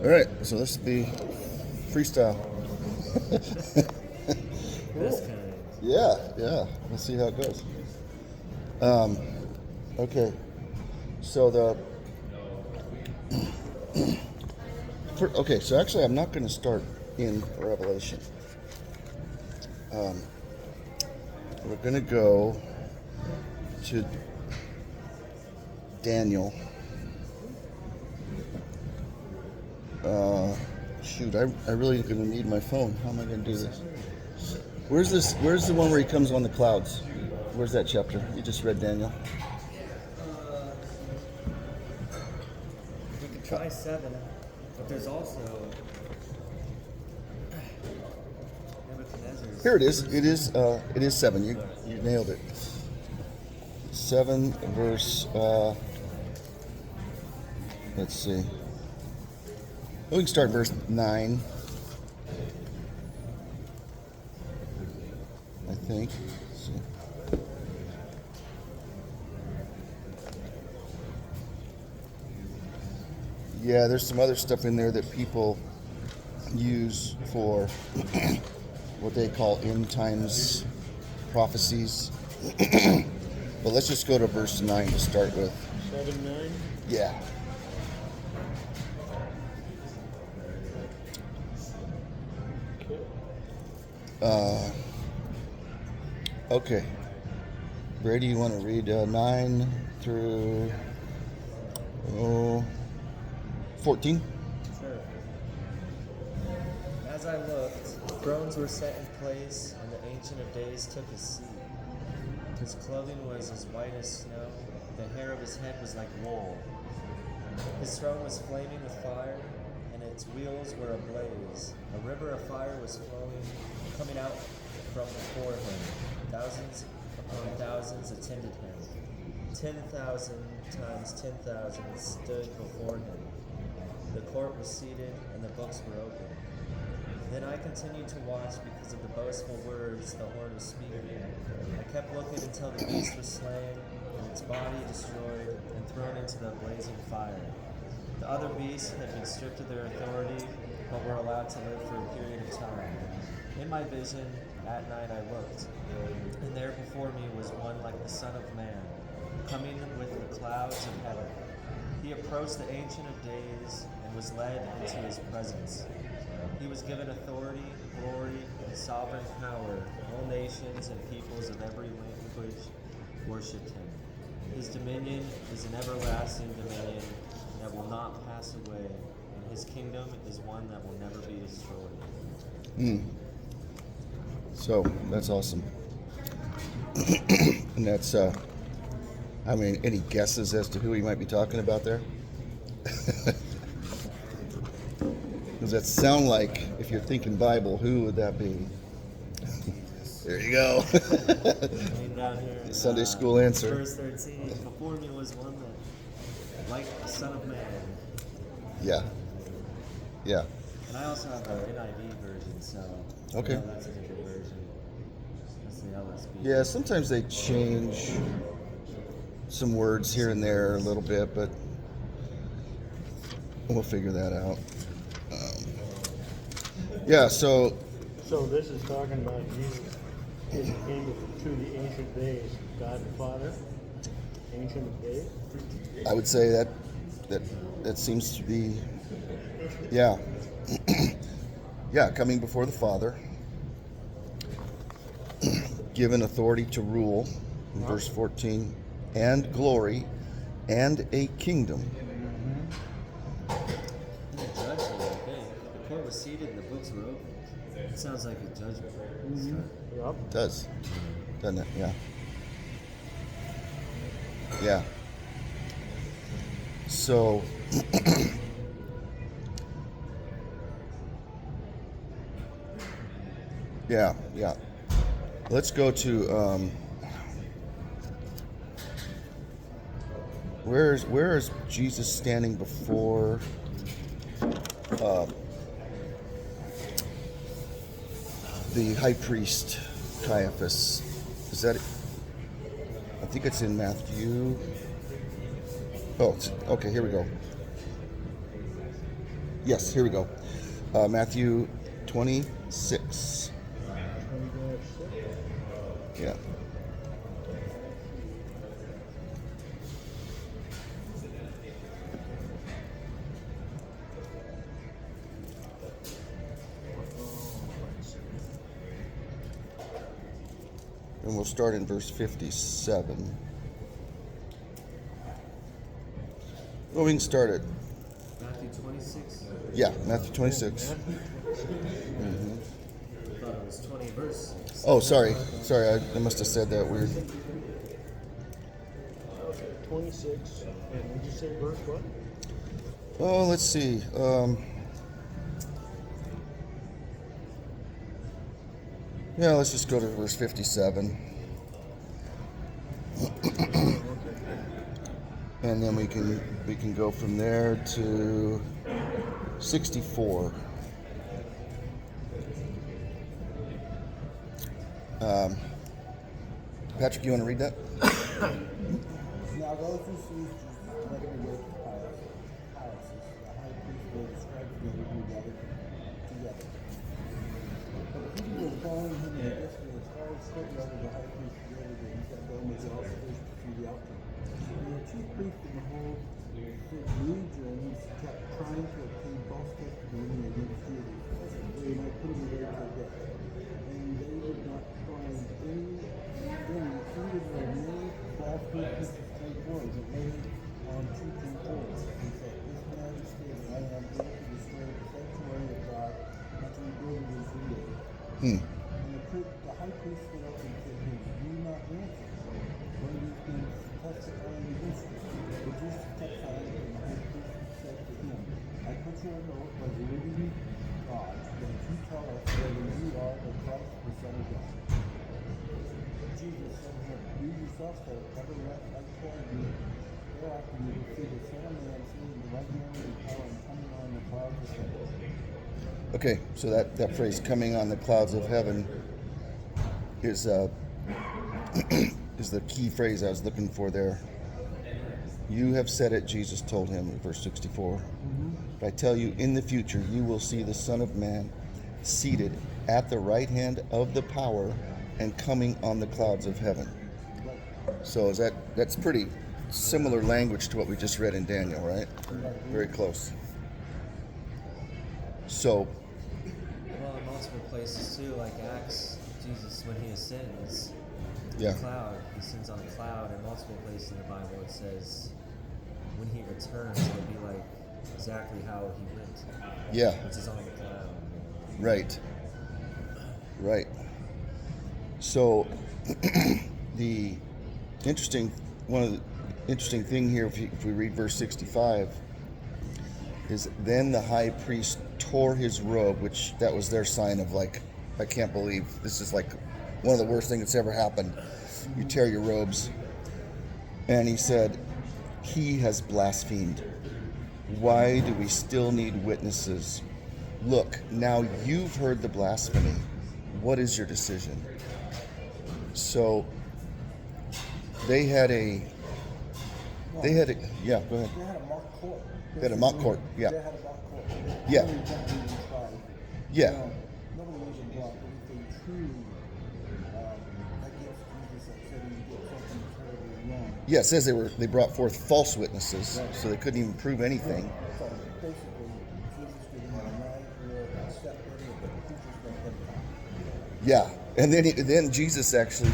All right, so this will be freestyle. This kind. Yeah. We'll see how it goes. Okay, so so actually, I'm not going to start in Revelation. We're going to go to Daniel. Shoot, I really going to need my phone. How am I going to do this? Where's this? Where's the one where he comes on the clouds? Where's that chapter? You just read Daniel. We could try 7, but there's also Nebuchadnezzar's. Here it is. It is 7. You nailed it. 7 verse. Let's see. We can start verse 9. I think. Let's see. Yeah, there's some other stuff in there that people use for what they call end times prophecies. But let's just go to verse 9 to start with. 7:9. Yeah. Okay. Brady, you want to read 9 through 14? Sure. As I looked, thrones were set in place, and the Ancient of Days took his seat. His clothing was as white as snow, the hair of his head was like wool. His throne was flaming with fire, and its wheels were ablaze. A river of fire was flowing, coming out from before him. Thousands upon thousands attended him. 10,000 times 10,000 stood before him. The court was seated, and the books were open. Then I continued to watch because of the boastful words the horn was speaking. I kept looking until the beast was slain, and its body destroyed and thrown into the blazing fire. The other beasts had been stripped of their authority, but were allowed to live for a period of time. In my vision, at night I looked, and there before me was one like the Son of Man, coming with the clouds of heaven. He approached the Ancient of Days and was led into his presence. He was given authority, glory, and sovereign power. All nations and peoples of every language worshipped him. His dominion is an everlasting dominion that will not pass away, and his kingdom is one that will never be destroyed. So that's awesome. And that's, any guesses as to who he might be talking about there? Does that sound like, if you're thinking Bible, who would that be? There you go. Down here, Sunday school answer. Verse 13, before me was one that, like the Son of Man. Yeah. And I also have the NIV version, so Okay. that's a different version. That's the LSB. Yeah, sometimes they change some words here and there a little bit, but we'll figure that out. So So this is talking about Jesus as he came to the Ancient Days, God the Father, Ancient of Days. I would say that seems to be, yeah. Yeah, coming before the Father, given authority to rule, in verse 14, and glory, and a kingdom. The judgment, okay. The court was seated and the books were open. It sounds like a judgment. Yup. Does, doesn't it? Yeah. So, yeah. Let's go to where is Jesus standing before the high priest Caiaphas? Is that? I think it's in Matthew. Oh, okay. Here we go. Yes, here we go. Matthew 26. 20-6. Yeah. And we'll start in verse 57. Well, we can start it. Matthew 26. Yeah, Matthew 26. I thought it was 20 verse 6. Oh, sorry. Sorry, I must have said that weird. 26. And did you say verse what? Oh, let's see. Yeah, let's just go to verse 57. And then we can go from there to 64. Patrick, you want to read that? Now those who seized Jesus led him away to Pilate. The high priest made the scribes together who gathered together. But the people were following him in a distance as far as courtyard of the high priest gathered, and he sat down with all the first to see the outcome. And the chief priest and the whole legions kept trying to obtain false testimony against Jesus, so they might put him away till death. And they did not find any either or many false witnesses straightforward, but laid on teaching forward. He said, "This man is stating, I am able to destroy the sanctuary of God and to rebuild it in 3 days." And the high priest stood up and said to him, "Do not answer. One of these things testifying against you." But Jesus kept silent, and the high priest said to him, "I put you on oath by the living God that you tell us whether you are the Christ, the Son of God." Jesus said to him, "You yourself said, nevertheless, I tell you, thereafter you will see the Son of Man sitting in the right hand of the power and coming on the clouds of heaven." Okay, so that phrase "coming on the clouds of heaven" is is the key phrase I was looking for there. "You have said it," Jesus told him in verse 64. "But I tell you, in the future you will see the Son of Man seated at the right hand of the power and coming on the clouds of heaven." So that's pretty similar language to what we just read in Daniel, right? Very close. So, Well, in multiple places too, like Acts, Jesus, when he ascends, yeah. the cloud, he ascends on a cloud. In multiple places in the Bible, it says when he returns, it'll be like exactly how he went, Yeah, which is on the cloud. right. Right. So, one of the interesting thing here, if we read verse 65, is then the high priest tore his robe, which that was their sign of like, I can't believe this is like one of the worst things that's ever happened. You tear your robes. And he said, "He has blasphemed. Why do we still need witnesses? Look, now you've heard the blasphemy. What is your decision?" So they had a yeah, go ahead. They had a mock court. They had a mock court, yeah. They had a mock court. Yeah. Nobody jumped in and tried. Yeah. Nobody was brought, but if they truly against Jesus and said he did something terribly wrong. Yeah, it says they brought forth false witnesses, so they couldn't even prove anything. So basically, Jesus did him a night or a step further, but the preachers went every time. Yeah, and then Jesus actually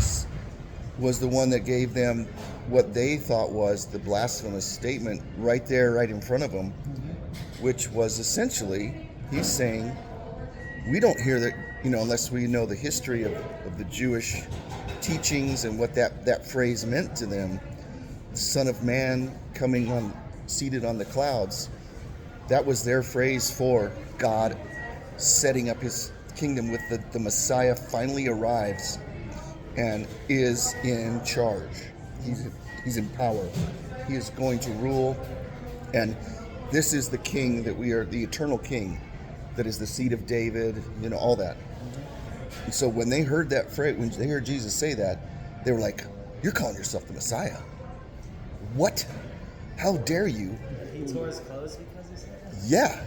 was the one that gave them what they thought was the blasphemous statement right there, right in front of them, which was essentially, he's saying, we don't hear that, unless we know the history of the Jewish teachings and what that phrase meant to them, Son of Man coming on, seated on the clouds. That was their phrase for God setting up his kingdom, with the Messiah finally arrives and is in charge. He's in power. He is going to rule, and this is the king that we are, the eternal king that is the seed of David, all that. And so when they heard that phrase, when they heard Jesus say that, they were like, "You're calling yourself the Messiah? What? How dare you?" He tore his clothes because he said that? Yeah.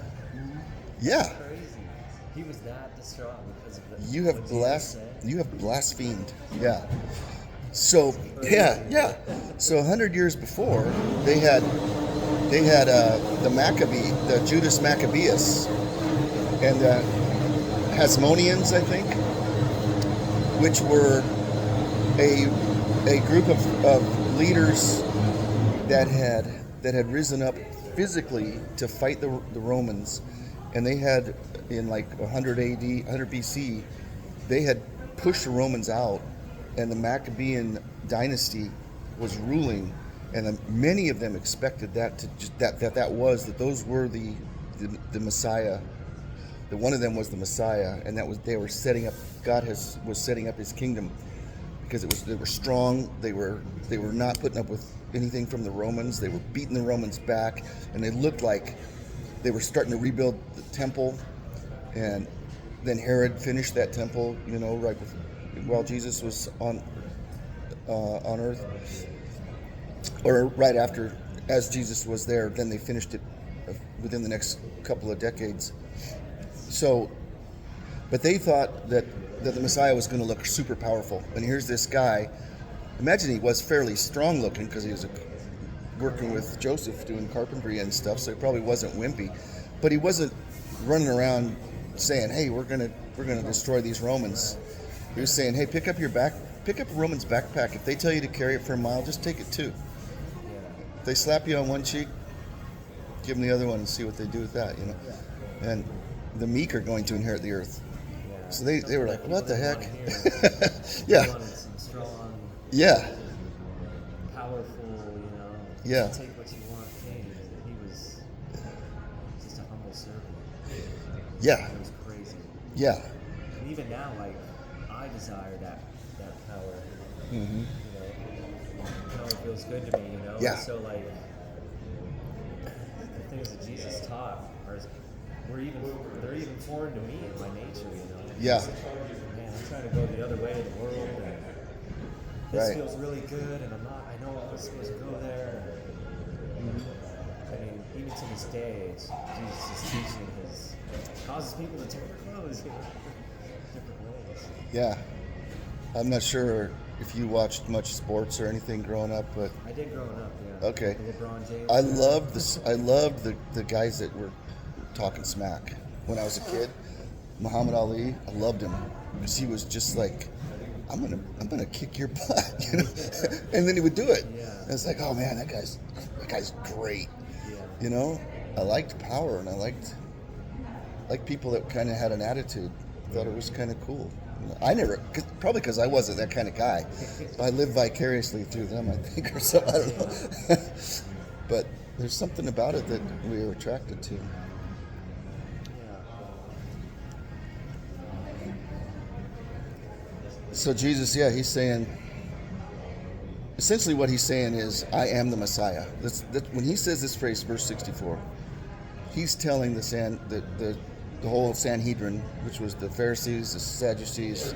Yeah. Crazy. He was that distraught because of the, You what have Jesus said. you have blasphemed. Yeah. So yeah. So 100 years before, they had the Maccabee, the Judas Maccabeus, and the Hasmoneans, I think, which were a group of leaders that had risen up physically to fight the Romans, and they had in like 100 AD, 100 BC, they had pushed the Romans out, and the Maccabean dynasty was ruling, and many of them expected that those were the Messiah. That one of them was the Messiah, and they were setting up. Was setting up His kingdom because they were strong. They were not putting up with anything from the Romans. They were beating the Romans back, and they looked like they were starting to rebuild the temple. And then Herod finished that temple, while Jesus was on earth, or right after, as Jesus was there. Then they finished it within the next couple of decades. So, but they thought that the Messiah was going to look super powerful. And here's this guy. Imagine he was fairly strong looking because he was working with Joseph doing carpentry and stuff, so he probably wasn't wimpy. But he wasn't running around saying, "Hey, we're gonna destroy these Romans." He was saying, "Hey, pick up a Roman's backpack. If they tell you to carry it for a mile, just take it too. If they slap you on one cheek, give them the other one and see what they do with that, And the meek are going to inherit the earth." Yeah. So they were like, "What the heck?" Yeah. Yeah. Wanted some strong, Yeah. powerful, Yeah. take what you want king. And he was just a humble servant. Yeah. It was crazy. Yeah. And even now, like, I desire that power. Mm-hmm. It feels good to me, Yeah. And so, like, the things that Jesus taught they're even foreign to me in my nature, Yeah. Man, I'm trying to go the other way of the world, and this Right. feels really good, and I know I'm supposed to go there. I mean, even to this day, Jesus is teaching causes people to turn their clothes, different ways. Yeah. I'm not sure if you watched much sports or anything growing up, but I did growing up, yeah. okay. The LeBron James. I loved the guys that were talking smack when I was a kid. Muhammad Ali, I loved him because he was just like, I'm gonna kick your butt, and then he would do it. Yeah. And it's like, oh man, that guy's great. Yeah. I liked power, and I liked people that kind of had an attitude. Thought it was kind of cool. I never, probably because I wasn't that kind of guy. I lived vicariously through them, I think, or something. I don't know. But there's something about it that we were attracted to. So Jesus, he's saying, essentially what he's saying is, I am the Messiah. When he says this phrase, verse 64, he's telling the whole Sanhedrin, which was the Pharisees, the Sadducees,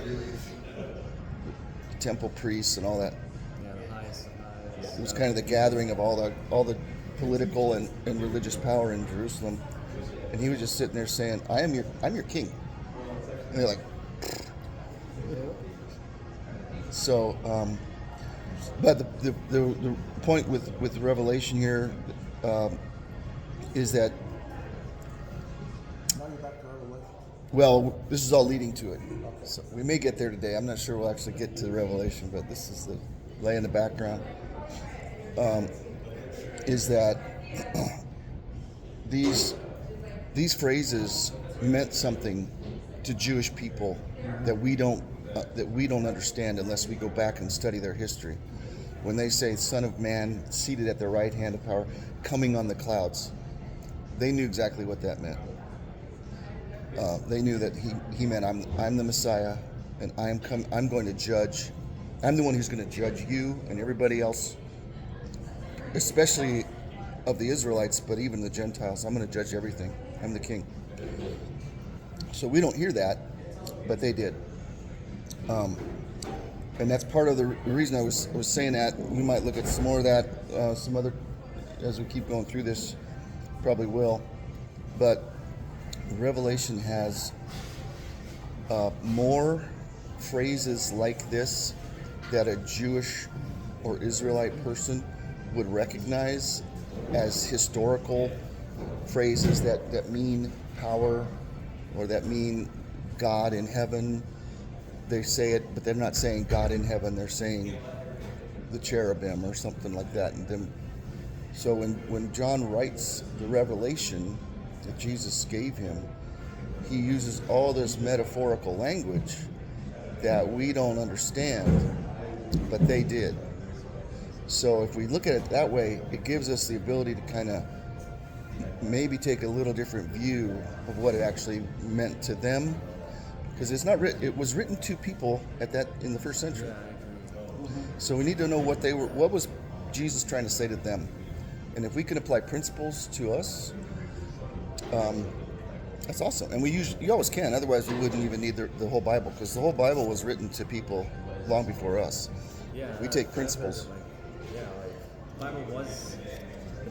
the temple priests, and all that. Yeah, the highest of highs. It was kind of the gathering of all the political and religious power in Jerusalem, and he was just sitting there saying, I'm your king. And they're like, so, but the point with Revelation here is that, Now you're back to Revelation. well, this is all leading to it. So we may get there today. I'm not sure we'll actually get to the Revelation, but this is the lay in the background. Is that these phrases meant something to Jewish people that we don't understand unless we go back and study their history. When they say "Son of Man, seated at the right hand of power, coming on the clouds," they knew exactly what that meant. They knew that he meant, I'm the Messiah, and I'm going to judge. I'm the one who's going to judge you and everybody else, especially of the Israelites, but even the Gentiles. I'm going to judge everything. I'm the king. So we don't hear that, but they did. And that's part of the reason I was saying that. We might look at some more of that, some other, as we keep going through this, probably will. But Revelation has more phrases like this that a Jewish or Israelite person would recognize as historical phrases that mean power or that mean God in heaven. They say it, but they're not saying God in heaven. They're saying the cherubim or something like that. And then, so when John writes the revelation that Jesus gave him, he uses all this metaphorical language that we don't understand, but they did. So if we look at it that way, it gives us the ability to kind of maybe take a little different view of what it actually meant to them, because it's not written. It was written to people in the first century. So we need to know what was Jesus trying to say to them, and if we can apply principles to us, that's awesome. And you always can. Otherwise, we wouldn't even need the whole Bible, because the whole Bible was written to people long before us. Yeah, We take principles. The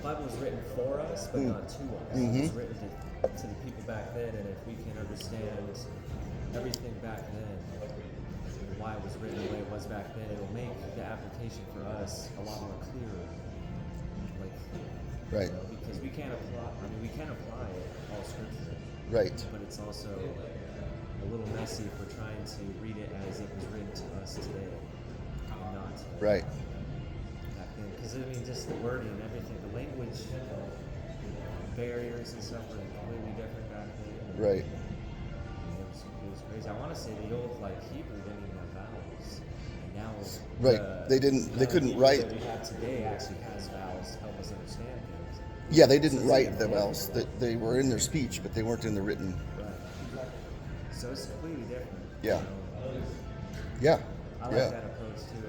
Bible was written for us, but not to us. It was written to the people back then, and if we can understand everything back then, why it was written the way it was back then, it'll make the application for us a lot more clearer. Right. Because we can apply it, all scripture. Right. But it's also a little messy if we're trying to read it as it was written to us today, and not Right. back then. Because just the wording and everything, the language barriers and stuff were completely different back then. Right. It was crazy. I want to say the old Hebrew didn't even have vowels. And now Right. They couldn't Hebrew write. that we have today actually has vowels to help us understand things. Yeah, they didn't write the vowels. They were in their speech, but they weren't in the written. Right. So it's completely different. Yeah. Yeah. I like Yeah. that approach too.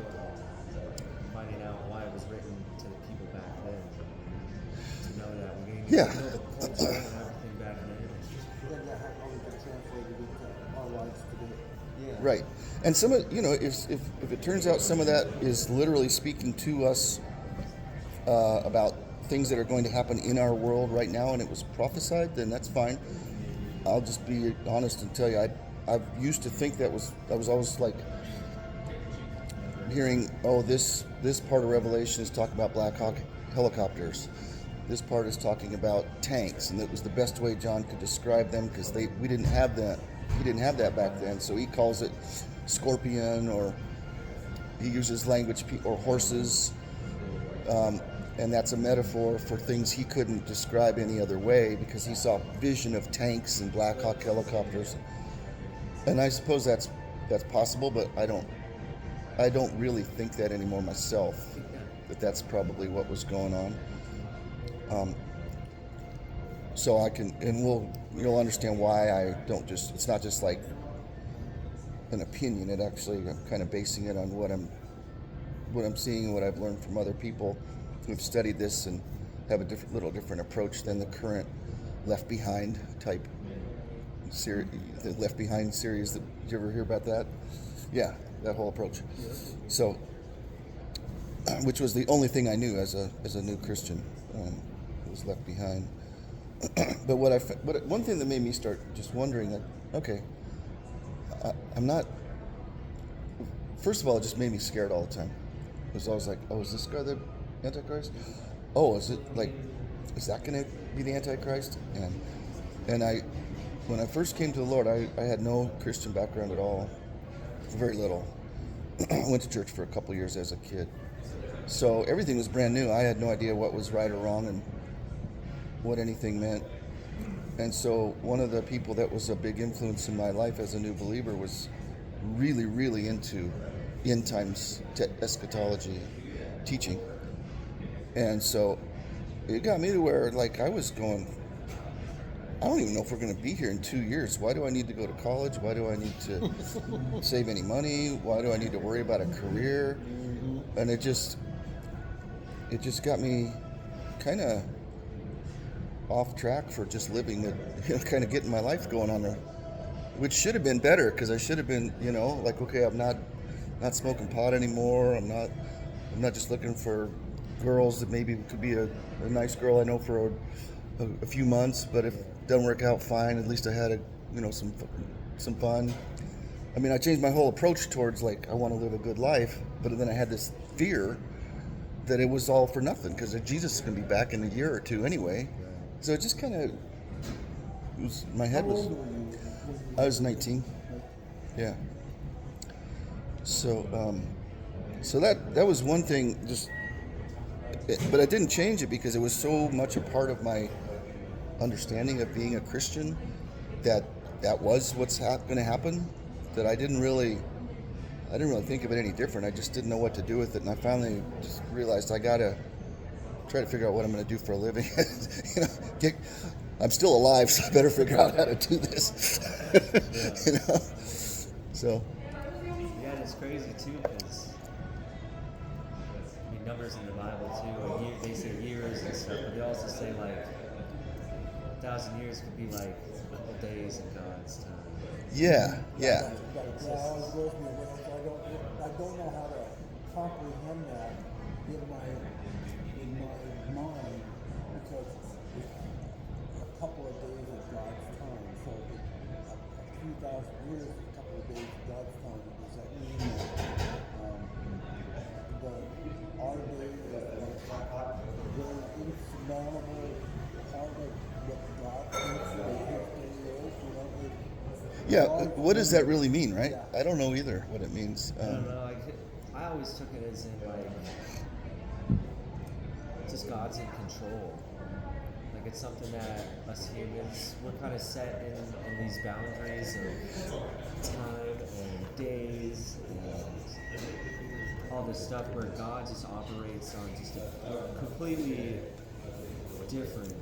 Finding out why it was written to the people back then. To know that we're going to Yeah. know the culture and everything back then. Then that how we can translate it into our lives today. Yeah. Right. And some of if it turns out some of that is literally speaking to us about things that are going to happen in our world right now, and it was prophesied, then that's fine. I'll just be honest and tell you, I used to think I was always like hearing, this part of Revelation is talking about Black Hawk helicopters. This part is talking about tanks, and that was the best way John could describe them, because we didn't have that. He didn't have that back then, so he calls it scorpion, or he uses language or horses. And that's a metaphor for things he couldn't describe any other way, because he saw vision of tanks and Black Hawk helicopters. And I suppose that's possible, but I don't really think that anymore myself. That's probably what was going on. So I can, and you'll understand why I don't it's not just like an opinion. It actually, I'm kind of basing it on what I'm seeing and what I've learned from other people who've studied this and have a little different approach than the current Left Behind type series. The Left Behind series, did you ever hear about that? Yeah, that whole approach. So, which was the only thing I knew as a new Christian, was Left Behind. But one thing that made me start just wondering that, okay, I'm not. First of all, it just made me scared all the time. It was always like, is this guy the Antichrist? Is that going to be the Antichrist? And when I first came to the Lord, I had no Christian background at all, very little. I went to church for a couple years as a kid, so everything was brand new. I had no idea what was right or wrong and what anything meant. And so one of the people that was a big influence in my life as a new believer was really, really into end times eschatology teaching. And so it got me to where, I was going, I don't even know if we're going to be here in 2 years. Why do I need to go to college? Why do I need to save any money? Why do I need to worry about a career? And it just got me kind of off track for just living it, kind of getting my life going on there, which should have been better, because I should have been, okay, I'm not smoking pot anymore. I'm not just looking for girls that maybe could be a nice girl I know for a few months, but if it doesn't work out, fine. At least I had some fun. I mean, I changed my whole approach towards like I want to live a good life, but then I had this fear that it was all for nothing because Jesus is going to be back in a year or two anyway. So it just kind of was. My head How was. old were you? I was 19. Yeah. So, so that was one thing. But I didn't change it because it was so much a part of my understanding of being a Christian that was what's going to happen. That I didn't really think of it any different. I just didn't know what to do with it, and I finally just realized I gotta try to figure out what I'm going to do for a living. I'm still alive, so I better figure out how to do this. So. Yeah, and it's crazy too because I mean numbers in the Bible too. A year, they say years and stuff, but they also say like 1,000 years could be like a couple days in God's time. Yeah. Yeah, it always blows me away. So I don't know how to comprehend that in my mind because it's a couple of days of God's time. So a few thousand years, is a couple of days of God's time. Does that mean that our day is like a very insurmountable part of what God thinks that His day is? Yeah, what does that really mean, right? I don't know either what it means. I don't know. I always took it as in like just God's in control. Like it's something that us humans we're kind of set in these boundaries of time and days and all this stuff where God just operates on just a completely different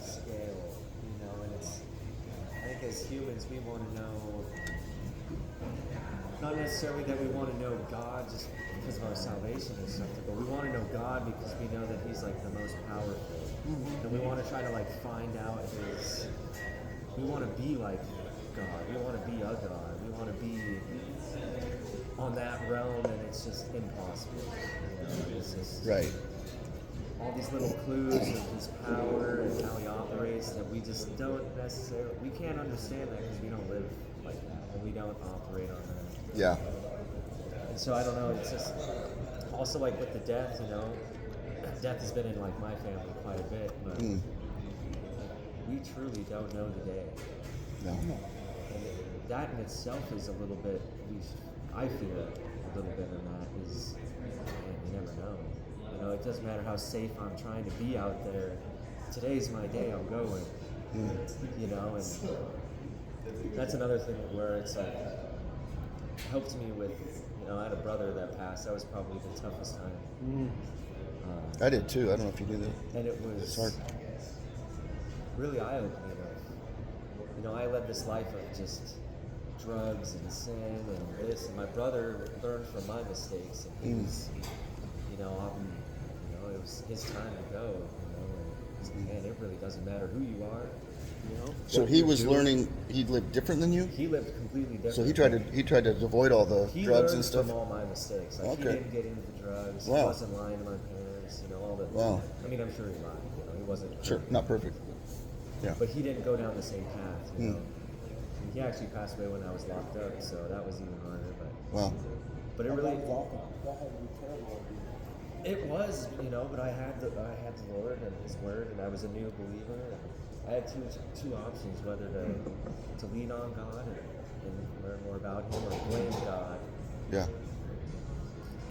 scale, and it's. I think as humans, we want to know, not necessarily that we want to know God just because of our salvation or something, but we want to know God because we know that He's like the most powerful. And we want to try to like find out we want to be like God. We want to be a God. We want to be on that realm, and it's just impossible. It's just, Right. all these little clues of his power and how he operates that we just don't necessarily, we can't understand that because we don't live like that and we don't operate on that. Yeah. And so I don't know, it's just also like with the death, death has been in like my family quite a bit, but we truly don't know the day. No. And that in itself is a little bit, at least I feel a little bit in that is, man, you never know. It doesn't matter how safe I'm trying to be out there. Today's my day, I'm going. And that's another thing where it's like, helped me with, I had a brother that passed. That was probably the toughest time. I did too. I don't know if you knew that. And it was It's hard. really eye-opening. I led this life of just drugs and sin and this, and my brother learned from my mistakes, and he was, it was his time to go, and man, it really doesn't matter who you are, So he was learning. He lived different than you. He lived completely different. So he tried to avoid all the He drugs learned and stuff. from all my mistakes. Like he Okay. didn't get into the drugs. Wow. He wasn't lying to my parents. All the. Wow. I mean, I'm sure he lied. He wasn't. Sure, not perfect. Yeah. But he didn't go down the same path. He actually passed away when I was locked up, so that was even harder. Wow. But it That really. was awful. That had to be terrible. It was, but I had the Lord and His Word, and I was a new believer. And I had two options: whether to lean on God and learn more about Him, or blame God. Yeah.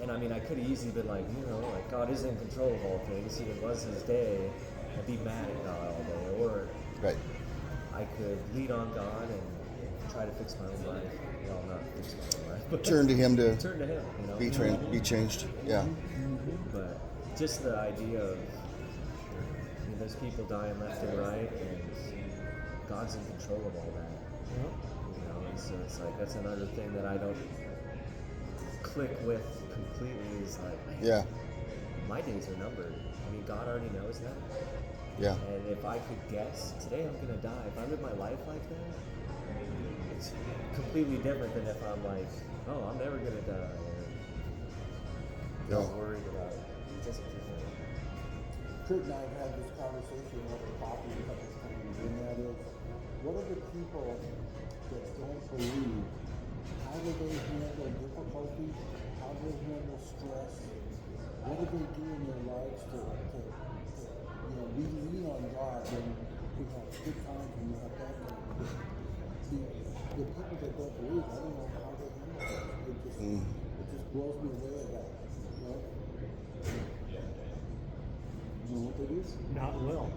And I mean, I could have easily been like, like God is in control of all things. If it was His day, I'd be mad at God all day. Or Right. I could lean on God and try to fix my own life. Well, not fix my own life, but Turn to Him to turn to Him. be changed. Yeah. But just the idea of there's people dying left and right, and God's in control of all that. And so it's like that's another thing that I don't click with completely. Is like, man, Yeah. my days are numbered. I mean, God already knows that. Yeah. And if I could guess, today I'm gonna die. If I live my life like that, it's completely different than if I'm like, oh, I'm never gonna die. Or not worried about it. It's just different. Kurt and I have had this conversation over coffee a couple of times, and that is, what are the people that don't believe? How do they handle difficulty? How do they handle stress? What do they do in their lives to we lean on God when we have good times and we have bad times. The people that don't believe, I don't know how they handle it. It just blows me away about it. You know what they do? Not well.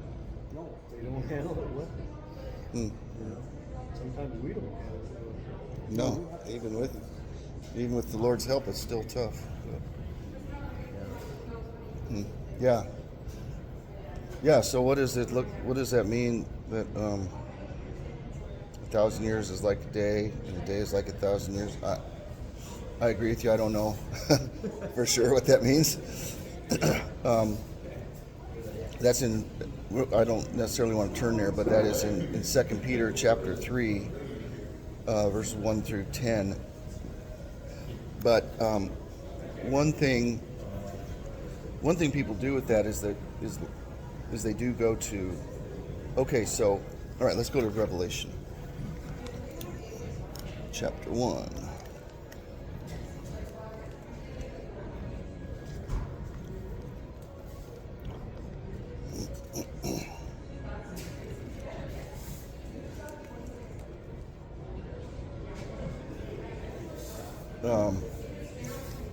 No. They don't handle it well. Mm. You know? Sometimes we don't handle it well. No, even with the Lord's help, it's still tough. Mm. Yeah. Yeah. So what does it look? What does that mean? That 1,000 years is like a day, and a day is like 1,000 years. I agree with you. I don't know for sure what that means. That's in. I don't necessarily want to turn there, but that is in 2 Peter chapter 3, verses 1 through 10. But one thing people do with that is they do go to. Okay, so all right, let's go to Revelation chapter 1.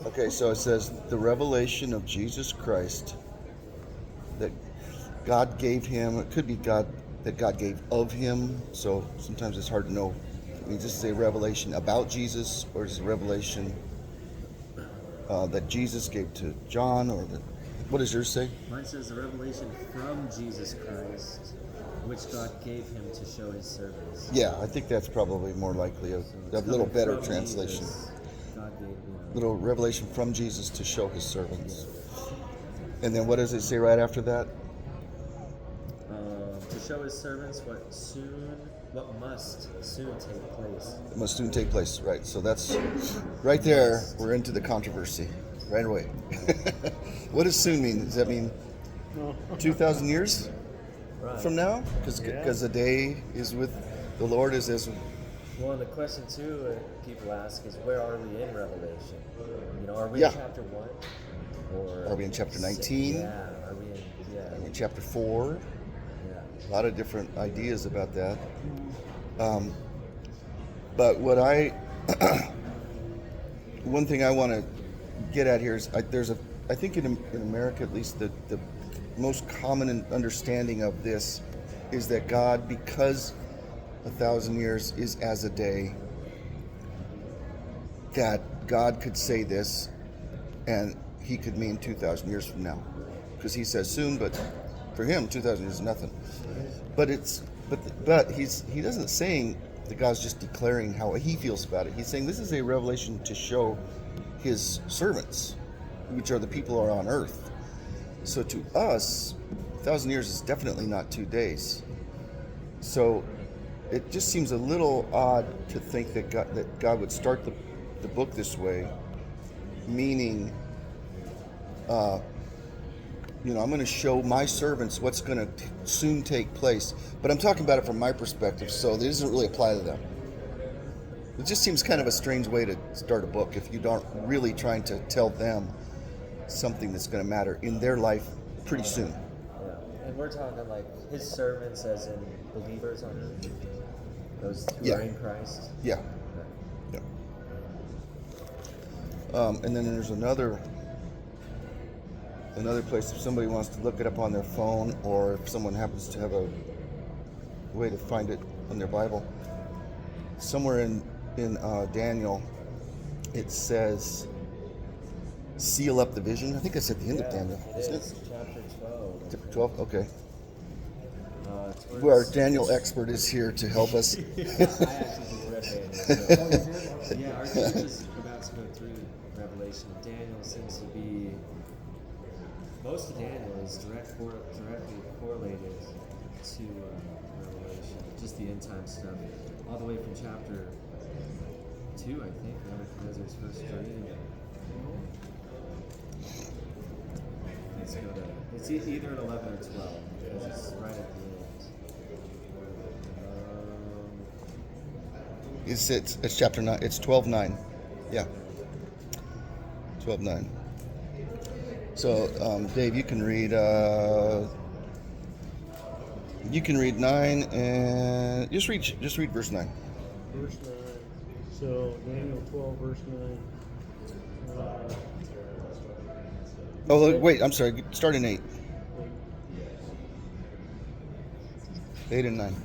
Okay, so it says the revelation of Jesus Christ that God gave him. It could be God that God gave of him. So sometimes it's hard to know. I mean, just a revelation about Jesus, or is it a revelation that Jesus gave to John, or what does yours say? Mine says a revelation from Jesus Christ, which God gave him to show his servants. Yeah, I think that's probably more likely a it's little coming better from translation. Jesus. God gave, Little revelation from Jesus to show his servants. And then what does it say right after that? to show his servants what must soon take place. It must soon take place, right? So that's right there. We're into the controversy right away. What does soon mean? Does that mean 2,000 years Right. from now? Because the day is with the Lord is as. Well, and the question too people ask is, where are we in Revelation? Are we Yeah. in chapter 1? Or Are we in chapter 19? Yeah. Are we in? Yeah. In chapter 4, Yeah. a lot of different ideas about that. But what one thing I want to get at here is I think in America at least the most common understanding of this is that God, because 1,000 years is as a day, that God could say this and he could mean 2,000 years from now, because he says soon, but for him 2,000 years is nothing. But he doesn't saying that God's just declaring how he feels about it. He's saying this is a revelation to show his servants, which are the people who are on earth. So to us, 1,000 years is definitely not 2 days. So it just seems a little odd to think that God would start the book this way, meaning, I'm going to show my servants what's going to soon take place. But I'm talking about it from my perspective, so it doesn't really apply to them. It just seems kind of a strange way to start a book if you don't really trying to tell them something that's going to matter in their life pretty soon. Yeah. And we're talking like his servants as in believers on earth. Those who Yeah. are in Christ. Yeah. Yeah. And then there's another place if somebody wants to look it up on their phone, or if someone happens to have a way to find it in their Bible. Somewhere in Daniel, it says, seal up the vision. I think that's at the end of Daniel, isn't it? Chapter 12. Chapter 12? Okay. It's Well, our Daniel expert is here to help us. I actually read Daniel. Yeah, our church is about to go through Revelation. Daniel seems to be. Most of Daniel is directly correlated to Revelation, just the end time stuff, all the way from chapter 2, I think, Nebuchadnezzar's first dream. Let's go to. It's either at 11 or 12 because it's right at the end. It's chapter 9. It's 12:9. Yeah. 12:9. So, Dave, you can read 9 and just read verse 9. Verse 9. So Daniel 12, verse 9. Oh, wait, I'm sorry. Start in 8. 8 and 9.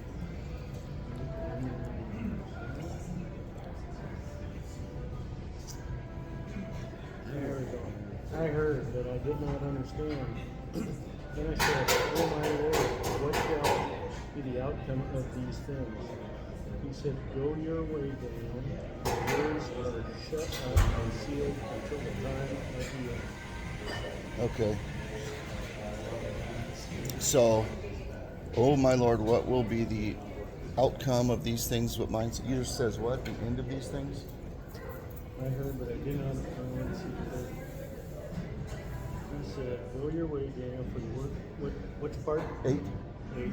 I heard, but I did not understand. Then I said, "Oh my Lord, what shall be the outcome of these things?" He said, "Go your way, Daniel. The words are shut up and sealed until the time of the end." Okay. So, oh my Lord, what will be the outcome of these things? What mine yours says what? The end of these things? I heard, but I did not understand. He said, "Go your way, Daniel, for the work." Which part? 8. 8.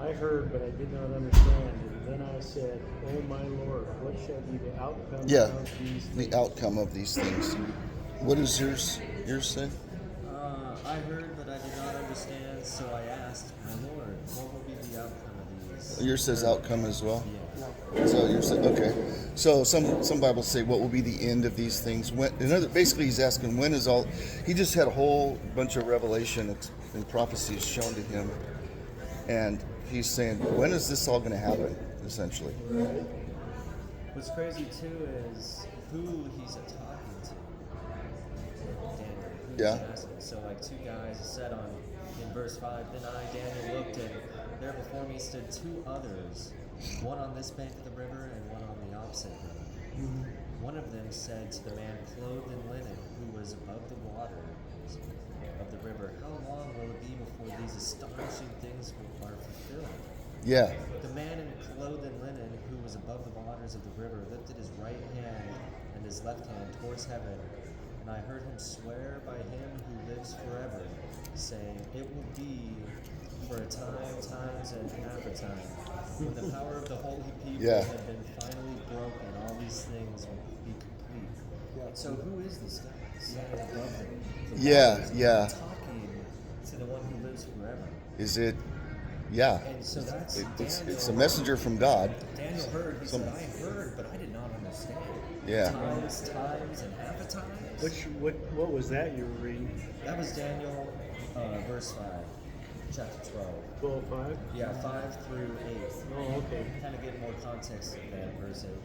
I heard, but I did not understand. And then I said, "Oh my Lord, what shall be the outcome Yeah, of these things?" the outcome of these things. What does yours say? I heard, but I did not understand, so I asked, "My Lord, what will be the outcome of these?" Yours says outcome as well. Yeah. So you're saying, okay. So some Bibles say, what will be the end of these things? When, basically, he's asking, when is all... He just had a whole bunch of revelation and prophecies shown to him. And he's saying, when is this all going to happen, essentially? What's crazy too is who he's talking to. Daniel. Who he's Yeah. asking. So like two guys said in verse 5, "Then I, Daniel, looked, and there before me stood two others, one on this bank of the river and one on the opposite bank. One of them said to the man clothed in linen, who was above the waters of the river, 'How long will it be before these astonishing things are fulfilled?' Yeah. The man clothed in linen, who was above the waters of the river, lifted his right hand and his left hand towards heaven, and I heard him swear by him who lives forever, saying, 'It will be for a time, times, and half a time, when the power of the holy people Yeah. had been finally broken, all these things will be complete.'" So who is this guy standing above them? The Yeah, waters, yeah. talking to the one who lives forever. Is it? Yeah. And so that's Daniel. It's a messenger from God. Daniel heard. He said, "I heard, but I did not understand." Yeah. Times, and half a time. What was that you were reading? That was Daniel, verse 5, chapter 12. 12:5? Yeah, 5 through 8. Oh, okay. Kind of get more context of that verse 8.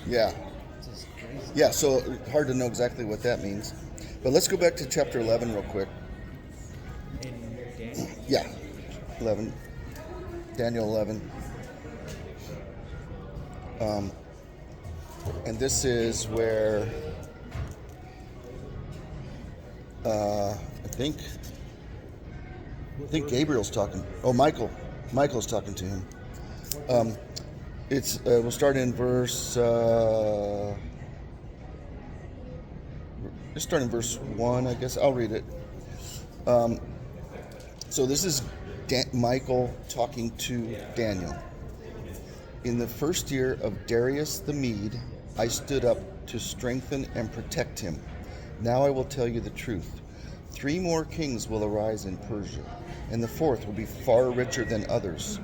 Yeah. It's just crazy. Yeah, so hard to know exactly what that means. But let's go back to chapter 11 real quick. In Daniel. Yeah. 11. Daniel 11. And this is where I think Gabriel's talking. Oh, Michael's talking to him. We'll start in verse. Let's start in verse 1, I guess. I'll read it. So this is Michael talking to Daniel. "In the first year of Darius the Mede, I stood up to strengthen and protect him. Now I will tell you the truth. 3 more kings will arise in Persia, and the 4th will be far richer than others.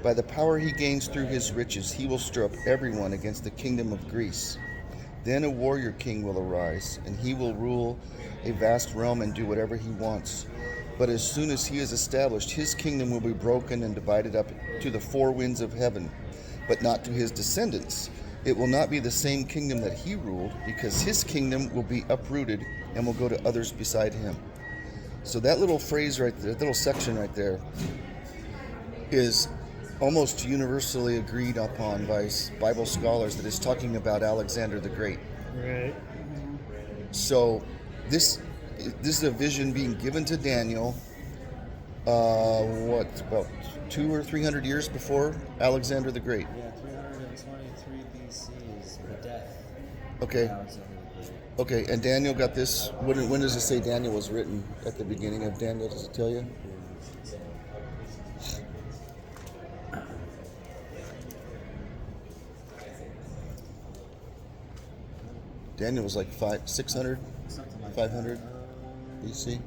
By the power he gains through his riches, he will stir up everyone against the kingdom of Greece. Then a warrior king will arise, and he will rule a vast realm and do whatever he wants. But as soon as he is established, his kingdom will be broken and divided up to the 4 winds of heaven, but not to his descendants. It will not be the same kingdom that he ruled, because his kingdom will be uprooted and will go to others beside him." So that little phrase right there, that little section right there, is almost universally agreed upon by Bible scholars that it's talking about Alexander the Great. Right. So this is a vision being given to Daniel, about 200 or 300 years before Alexander the Great. Yeah, 323 BC is the death Okay. of Alexander the Okay, and Daniel got this. When does it say Daniel was written at the beginning of Daniel? Does it tell you? Daniel was like 600, Something like 500 that. BC.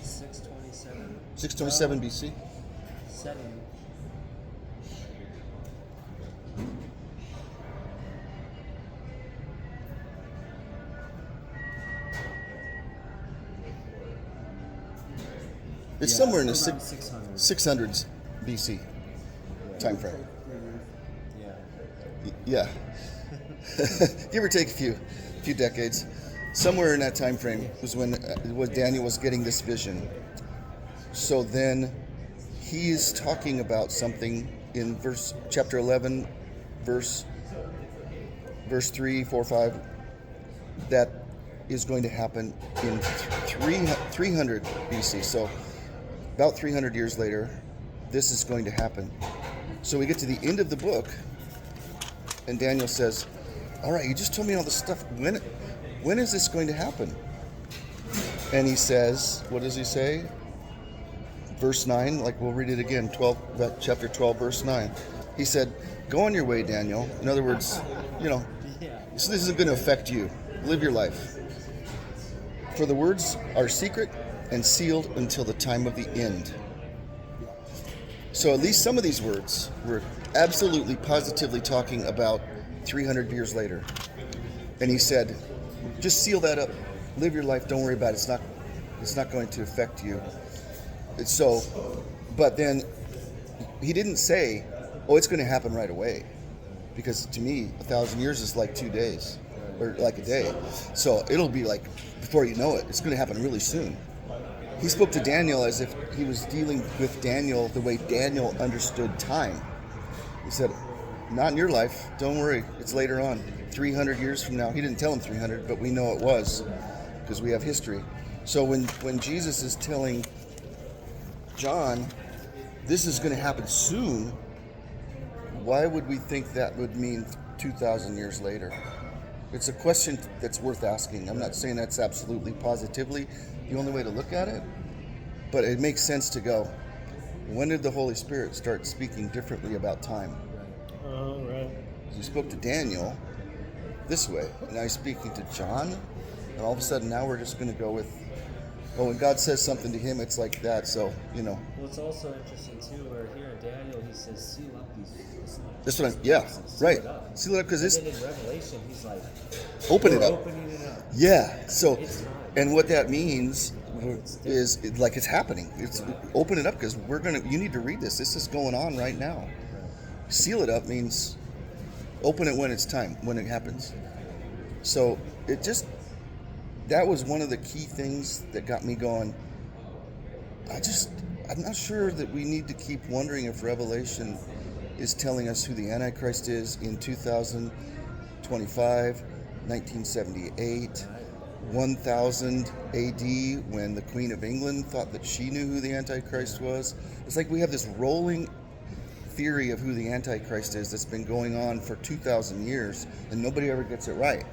627. 627 BC. 7. It's Yeah, somewhere in the around 600s 600. BC time frame. Yeah. Yeah, give or take a few decades. Somewhere in that time frame was when Daniel was getting this vision. So then he is talking about something in chapter 11, verse 3, 4, 5, that is going to happen in 300 BC. So about 300 years later, this is going to happen. So we get to the end of the book, and Daniel says, all right, you just told me all this stuff. When is this going to happen? And he says, what does he say? Verse 9, like we'll read it again, chapter 12, verse 9. He said, go on your way, Daniel. In other words, Yeah. this isn't going to affect you. Live your life. For the words are secret and sealed until the time of the end. So at least some of these words were absolutely, positively talking about 300 years later. And he said, just seal that up. Live your life. Don't worry about it. It's not going to affect you. So, but then he didn't say, oh, it's going to happen right away. Because to me, 1,000 years is like 2 days or like a day. So it'll be like, before you know it, it's going to happen really soon. He spoke to Daniel as if he was dealing with Daniel the way Daniel understood time. He said, not in your life. Don't worry. It's later on. 300 years from now. He didn't tell him 300, but we know it was because we have history. So when Jesus is telling John, this is going to happen soon, why would we think that would mean 2,000 years later? It's a question that's worth asking. I'm not saying that's absolutely positively the only way to look at it, but it makes sense to go, when did the Holy Spirit start speaking differently about time? Right. He spoke to Daniel this way, and now he's speaking to John, and all of a sudden now we're just going to go with, oh, when God says something to him, it's like that, so, Well, it's also interesting too, where here in Daniel he says, seal up these. That's what yeah, prophecies, right. Seal it up. Seal it up, because And it's, then in Revelation he's like, open we're it up. opening it up. Yeah, so, It's time. and what that means is like it's happening. It's open it up, because you need to read this. This is going on right now. Seal it up means open it when it's time, when it happens. So that was one of the key things that got me going. I'm not sure that we need to keep wondering if Revelation is telling us who the Antichrist is in 2025, 1978, 1000 AD, when the Queen of England thought that she knew who the Antichrist was. It's like we have this rolling theory of who the Antichrist is that's been going on for 2,000 years, and nobody ever gets it right.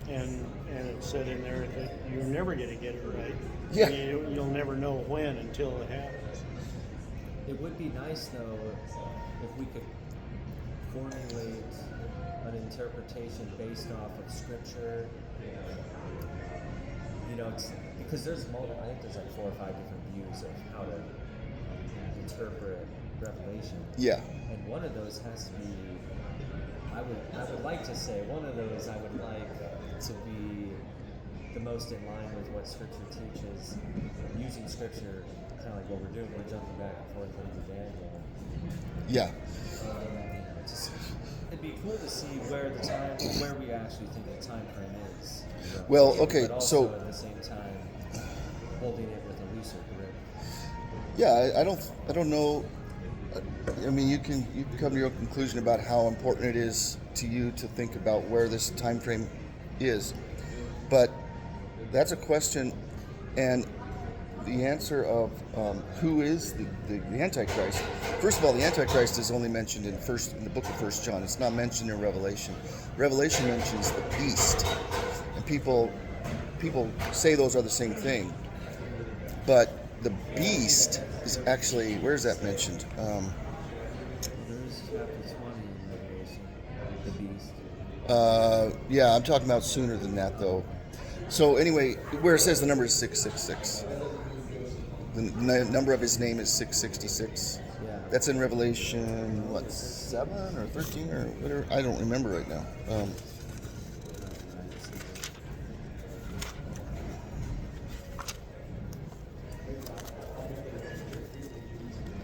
And it said in there that you're never going to get it right. Yeah. You'll never know when until it happens. It would be nice though if we could formulate an interpretation based off of scripture. It's because there's multiple. I think there's like 4 or 5 different views of how to interpret Revelation. Yeah. And one of those has to be. I would like to say one of those I would like to be the most in line with what Scripture teaches, using Scripture, kind of like what we're doing. We're jumping back and forth into Daniel. Yeah. It'd be cool to see where we actually think the time frame is. Well, okay, but also so at the same time, holding it with a looser grip. yeah, I don't know. I mean, you can come to your own conclusion about how important it is to you to think about where this time frame is, but that's a question, and the answer of who is the Antichrist. First of all, the Antichrist is only mentioned in the book of First John. It's not mentioned in Revelation. Revelation mentions the beast, and people say those are the same thing. But the beast is actually, where is that mentioned? There's chapter 20 in Revelation, the beast. Yeah, I'm talking about sooner than that, though. So anyway, where it says the number is 666, the number of his name is 666. Yeah. That's in Revelation, what, 7 or 13 or whatever? I don't remember right now.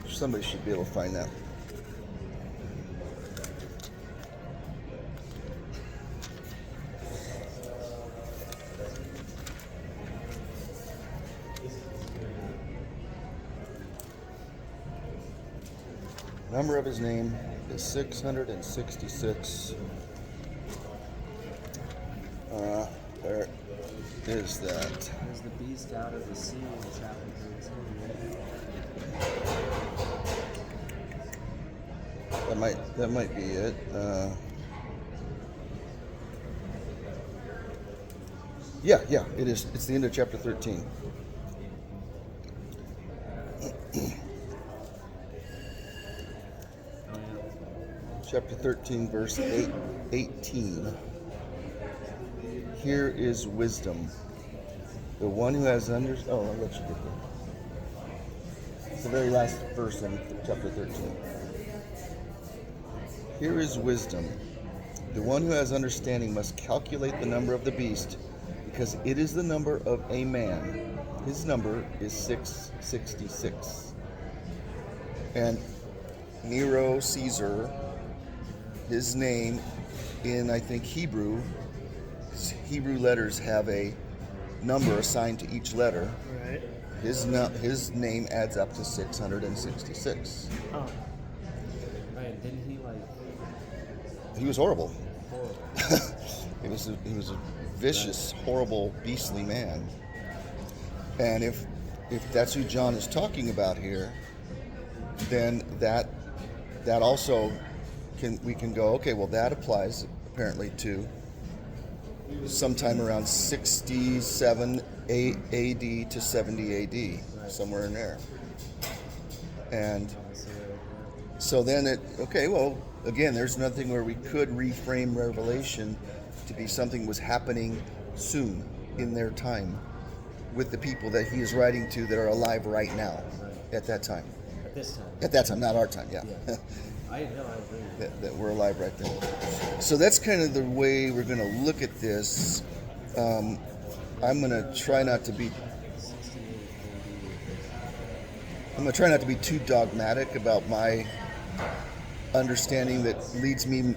Somebody should be able to find that. Number of his name is 666. Where is that? There's the beast out of the sea in chapter 13. That might be it. Yeah, it is. It's the end of chapter 13. Chapter 13, verse 18. Here is wisdom. The one who has I'll let you get there. It's the very last verse in chapter 13. Here is wisdom. The one who has understanding must calculate the number of the beast, because it is the number of a man. His number is 666. And Nero Caesar, his name in, I think, Hebrew letters have a number assigned to each letter. Right. His name adds up to 666. Oh. Right, didn't he He was horrible. horrible? He was a vicious, horrible, beastly man. And if that's who John is talking about here, then that also we can go, okay, well, that applies apparently to sometime around 67 AD to 70 AD, somewhere in there. And so then again, there's nothing where we could reframe Revelation to be something was happening soon in their time with the people that he is writing to that are alive right now at that time. At this time. At that time, not our time, yeah. I agree. that we're alive right then. So that's kind of the way we're going to look at this. I'm going to try not to be 68 I'm going to try not to be too dogmatic about my understanding that leads me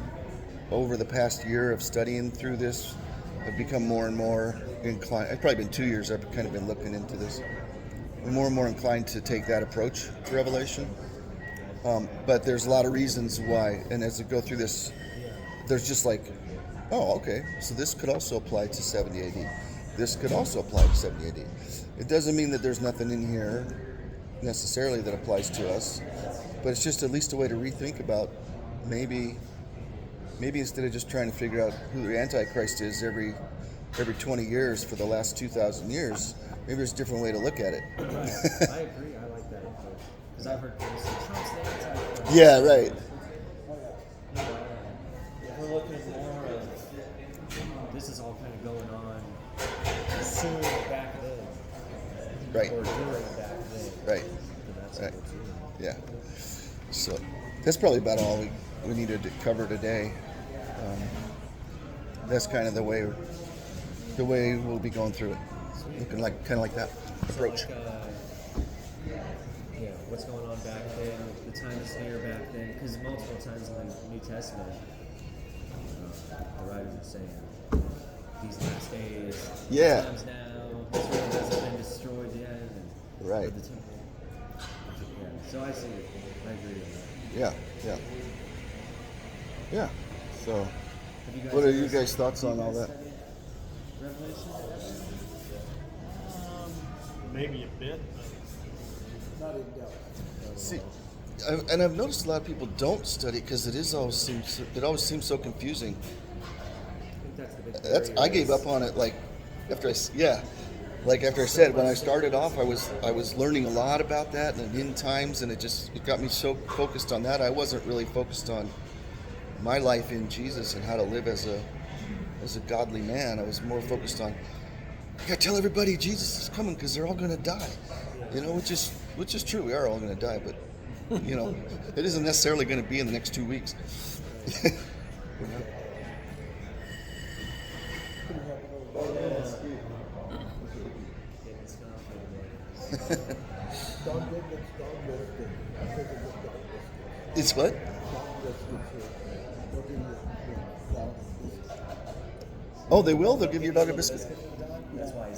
over the past year of studying through this. I've become more and more inclined. It's probably been 2 years I've kind of been looking into this. I'm more and more inclined to take that approach to Revelation. But there's a lot of reasons why. And as I go through this, there's just like, oh, okay, so this could also apply to 70 AD. This could also apply to 70 AD. It doesn't mean that there's nothing in here necessarily that applies to us, but it's just at least a way to rethink about maybe instead of just trying to figure out who the Antichrist is every 20 years for the last 2,000 years, maybe there's a different way to look at it. I agree. I like that approach. Because I've heard people say Trump's the Antichrist. Yeah, right. If we're looking at more of this is all kind of going on soon back then. Right. Or during back then. Right. And that's Right. cool too. Yeah. So that's probably about all we needed to cover today. That's kind of the way we'll be going through it. Looking like kind of like that approach. So what's going on back then, the times here back then, because multiple times in the New Testament, the writers are saying these last days, Yeah. times now, Israel hasn't been destroyed yet, and Right. the temple. Yeah, so I see it. I agree with that. Yeah. So, Have you guys what are ever you guys' thoughts on all that? studied Revelation? maybe a bit, but Not in depth. See, and I've noticed a lot of people don't study because it always seems so confusing. I think that's the big That's barrier I gave is- up on it like after after I said when I started off I was learning a lot about that and the end times, and it got me so focused on that I wasn't really focused on my life in Jesus and how to live as a godly man. I was more focused on I gotta tell everybody Jesus is coming because they're all gonna die, which is true. We are all gonna die, but it isn't necessarily going to be in the next 2 weeks. Getting snuffed over Don't get this dog listed. I think it's a dog listed. It's what? Dog listed here. They'll give you dog listed. Oh, they will. They'll give your dog a biscuit. there. That's why he's